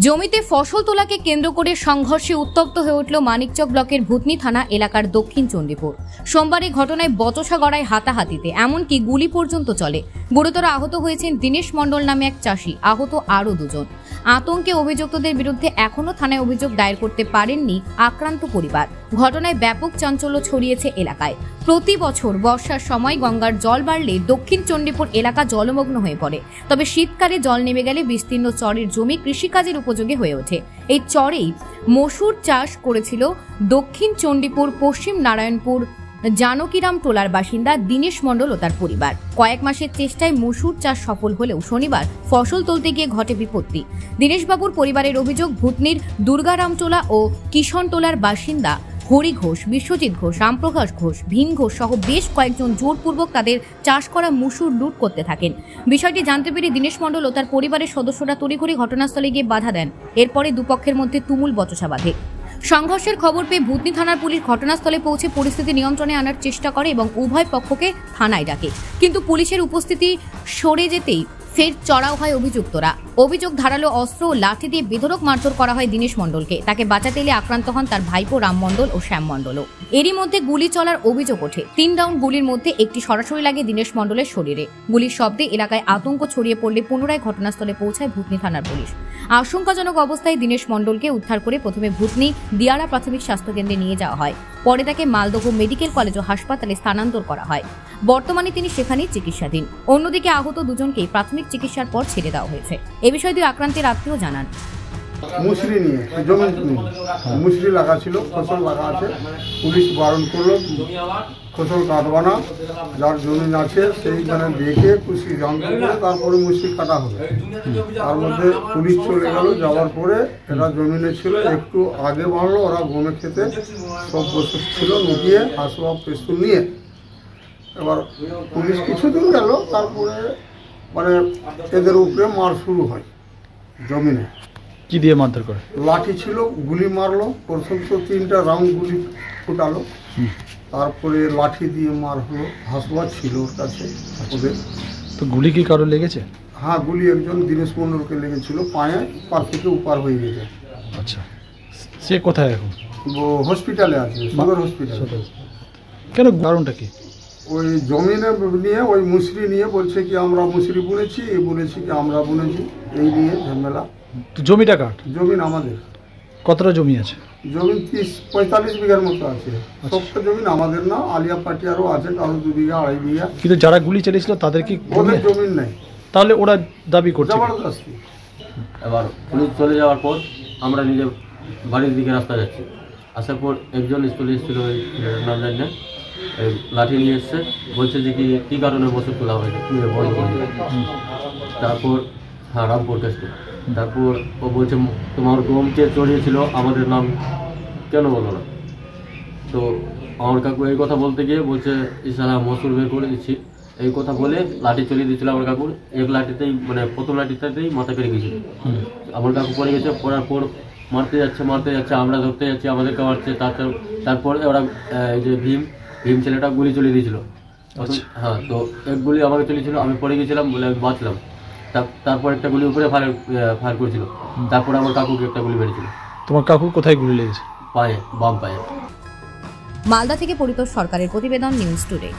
জমিতে ফসল তোলাকে কেন্দ্র করে সংঘর্ষে উত্তপ্ত হয়ে উঠল মানিকচক ব্লকের ভূতনি থানা এলাকার দক্ষিণ চণ্ডীপুর। সোমবার এই ঘটনায় বচসা গড়ায় হাতাহাতিতে, এমনকি গুলি পর্যন্ত চলে। গুরুতর আহত হয়েছেন দীনেশ মণ্ডল নামে এক চাষি, আহত আরও দুজন। আতঙ্কে অভিযুক্তদের বিরুদ্ধে এখনও থানায় অভিযোগ দায়ের করতে পারেননি আক্রান্ত পরিবার। ঘটনায় ব্যাপক চাঞ্চল্য ছড়িয়েছে এলাকায়। প্রতি বছর বর্ষার সময় গঙ্গার জল বাড়লে দক্ষিণ চণ্ডীপুর এলাকা জলমগ্ন হয়ে পড়ে। তবে শীতকালে জল নেমে গেলে বিস্তীর্ণ চরের জমি কৃষিকাজের উপযোগী হয়ে ওঠে। এই চরেই মসুর চাষ করেছিল দক্ষিণ চণ্ডীপুর পশ্চিম নারায়ণপুর জানকীরাম টোলার বাসিন্দা দীনেশ মণ্ডল ও তার পরিবার। কয়েক মাসের চেষ্টায় মসুর চাষ সফল হলেও শনিবার ফসল তুলতে গিয়ে ঘটে বিপত্তি। দীনেশবাবুর পরিবারের অভিযোগ, ভূতনির দুর্গারাম টোলা ও কিষণ টোলার বাসিন্দা হরি ঘোষ, বিশ্বজিৎ ঘোষ, রামপ্রকাশ ঘোষ, ভীম ঘোষ সহ বেশ কয়েকজন জোরপূর্বক তাদের চাষ করা মসুর লুট করতে থাকেন। বিষয়টি জানতে পেরে দীনেশ মণ্ডল ও তার পরিবারের সদস্যরা তড়িঘড়ি ঘটনাস্থলে গিয়ে বাধা দেন। এরপরে দুপক্ষের মধ্যে তুমুল বচসা বাধে। সংঘর্ষের খবর পেয়ে ভূতনি থানার পুলিশ ঘটনাস্থলে পৌঁছে পরিস্থিতি নিয়ন্ত্রণে আনার চেষ্টা করে এবং উভয় পক্ষকে থানায় ডাকে। কিন্তু পুলিশের উপস্থিতি সরে যেতেই ফের চড়াও হয় অভিযুক্তরা। অভিযোগ, ধারালো অস্ত্র ও লাঠি দিয়ে বেধড়ক মারধর করা হয় দীনেশ মণ্ডলকে। তাকে বাঁচাতে এলে আক্রান্ত হন তার ভাইপো রাম মণ্ডল ও শ্যাম মণ্ডলও। এরই মধ্যে গুলি চলার অভিযোগ ওঠে। 3 রাউন্ড গুলির মধ্যে একটি সরাসরি লাগে দীনেশ মণ্ডলের শরীরে। গুলির শব্দে এলাকায় আতঙ্ক ছড়িয়ে পড়লে পুনরায় ঘটনাস্থলে পৌঁছায় ভূতনি থানার পুলিশ। আশঙ্কাজনক অবস্থায় দীনেশ মণ্ডলকে উদ্ধার করে প্রথমে ভূতনি দিয়ারা প্রাথমিক স্বাস্থ্যকেন্দ্রে নিয়ে যাওয়া হয়। পরে তাকে মালদহ মেডিকেল কলেজ ও হাসপাতালে স্থানান্তর করা হয়। বর্তমানে তিনি সেখানেই চিকিৎসাধীন। অন্যদিকে আহত দুজনকে প্রাথমিক চিকিৎসার পর ছেড়ে দেওয়া হয়েছে। এ বিষয়ে দুই আক্রান্তের আত্মীয় জানান, মুসরি নিয়ে জমি মুসরি লাগা ছিল, ফসল লাগা আছে। পুলিশ বারণ করলো ফসল কাটবা না, যার জমি আছে সেইখানে দেখে খুশি জানতে করে তারপরে মুসরি কাটা হবে। তার মধ্যে পুলিশ চলে গেল, যাওয়ার পরে এরা জমিনে ছিল, একটু আগে বাড়লো, ওরা গমে খেতে সব বসে ছিল লুকিয়ে আসবাব পেস্তুল নিয়ে। এবার পুলিশ কিছুদিন গেল, তারপরে মানে এদের উপরে মার শুরু হয় জমিনে। কি দিয়ে মারধর করে? লাঠি ছিল, গুলি মারলো। প্রথম তো 3টা রাউন্ড গুলি ফুটালো, তারপরে লাঠি দিয়ে মার হলো। হাসবাদ ছিল ওর কাছে ওদের। তো গুলি কি কারো লেগেছে? হ্যাঁ, গুলি একজন দীনেশ মণ্ডলকে লেগেছিল পায়ে, পার থেকে উপার হয়ে গেছে। আচ্ছা, সে কোথায় এখন? হসপিটালে আছে, সদর হসপিটালে। কেন, কারণটা কি? ওই জমিনে নিয়ে, ওই মুসরি নিয়ে বলছে কি আমরা মুসরি বুনেছি, এ বলেছি কি আমরা বুনেছি, এই নিয়ে ঝামেলা। তো জমিটা কাট? জমিন আমাদের। কতটা জমি আছে? জমিন 30-45 বিঘার মতো আছে। সবটা জমিন আমাদের না, আলিয়া পাটি আরও আছে, কারো 2 বিঘা 2.5 বিঘা। কিন্তু যারা গুলি চালিয়েছিল তাদের কি ওদের জমিন নেই? তাহলে ওরা দাবি করছে জবরদস্তি। এবার পুলিশ চলে যাওয়ার পর আমরা নিজে বাড়ির দিকে রাস্তা যাচ্ছি। আসার পর একজন চলে এসেছিল, ওই লাইনে লাঠি নিয়ে এসছে, বলছে যে কী কারণে বসে তোলা হয়েছে, তুমি বল করে। তারপর হ্যাঁ, রামপুর কেসে। তারপর ও বলছে তোমার গমকে চড়িয়েছিল, আমাদের নাম কেন বলো না? তো আমার কাকু এই কথা বলতে গিয়ে বলছে ইসারা মসুর বের করে দিচ্ছি, এই কথা বলে লাঠি চলিয়ে দিচ্ছিল আমার কাকুর। এক লাঠিতেই মানে প্রথম লাঠিটাতেই মাথা পেরে গেছিল। আমার কাকু পড়ে গেছে, পড়ার পর মারতে যাচ্ছে, আমরা ধরতে যাচ্ছি, আমাদেরকে মারছে। তারপর ওরা এই যে ভীম ছেলেটা গুলি চলিয়ে দিয়েছিল। হ্যাঁ, তো এক গুলি আমাকে চলেছিল, আমি পড়ে গেছিলাম বলে আমি বাঁচলাম। তারপর একটা গুলি উপরে ফায়ার করেছিল। তারপর আমার কাকুকে একটা গুলি মেরেছিল। তোমার কাকুর কোথায় গুলি লেগেছে? পায়ে, বাম পায়ে। মালদা থেকে পরিতোষ সরকারের প্রতিবেদন, নিউজ টুডে।